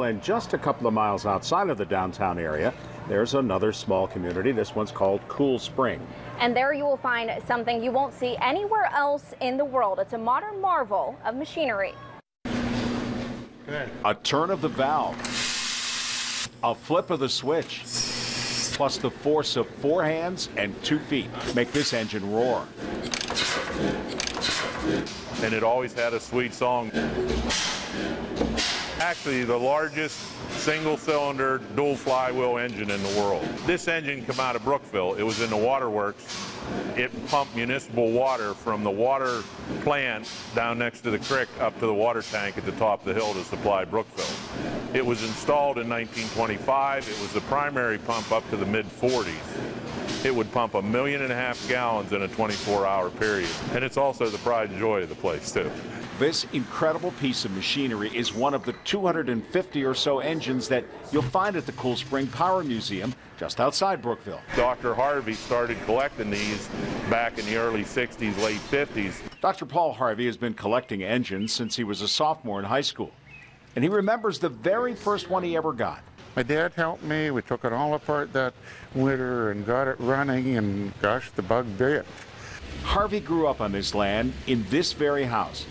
And just a couple of miles outside of the downtown area, there's another small community. This one's called Coolspring. And there you will find something you won't see anywhere else in the world. It's a modern marvel of machinery. A turn of the valve, a flip of the switch, plus the force of 4 hands and 2 feet make this engine roar. And it always had a sweet song. Actually, the largest single-cylinder dual flywheel engine in the world. This engine came out of Brookville. It was in the waterworks. It pumped municipal water from the water plant down next to the creek up to the water tank at the top of the hill to supply Brookville. It was installed in 1925. It was the primary pump up to the mid-40s. It would pump 1.5 million gallons in a 24-hour period. And it's also the pride and joy of the place, too. This incredible piece of machinery is one of the 250 or so engines that you'll find at the Coolspring Power Museum just outside Brookville. Dr. Harvey started collecting these back in the early 60s, late 50s. Dr. Paul Harvey has been collecting engines since he was a sophomore in high school. And he remembers the very first one he ever got. My dad helped me. We took it all apart that winter and got it running, and gosh, the bug bit. Harvey grew up on this land in this very house.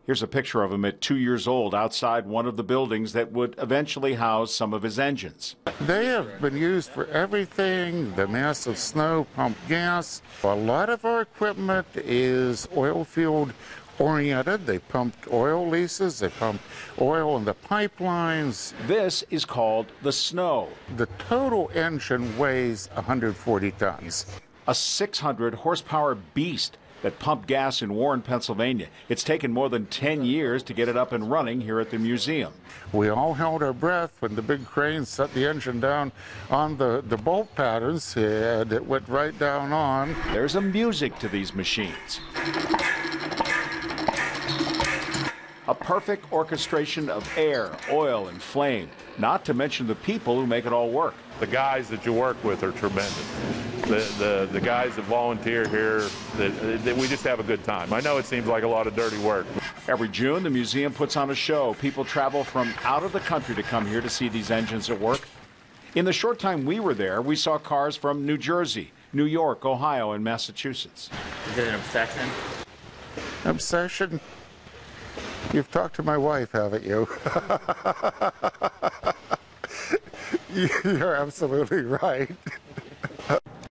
Here's a picture of him at 2 years old outside one of the buildings that would eventually house some of his engines. They have been used for everything, the massive snow, pump gas. A lot of our equipment is oil field oriented. They pumped oil leases, they pumped oil in the pipelines. This is called the Snow. The total engine weighs 140 tons. A 600 horsepower beast that pumped gas in Warren, Pennsylvania. It's taken more than 10 years to get it up and running here at the museum. We all held our breath when the big crane set the engine down on the bolt patterns, and it went right down on. There's a music to these machines. A perfect orchestration of air, oil, and flame, not to mention the people who make it all work. The guys that you work with are tremendous. The guys that volunteer here, we just have a good time. I know it seems like a lot of dirty work. Every June, the museum puts on a show. People travel from out of the country to come here to see these engines at work. In the short time we were there, we saw cars from New Jersey, New York, Ohio, and Massachusetts. Is it an obsession? Obsession? You've talked to my wife, haven't you? You're absolutely right.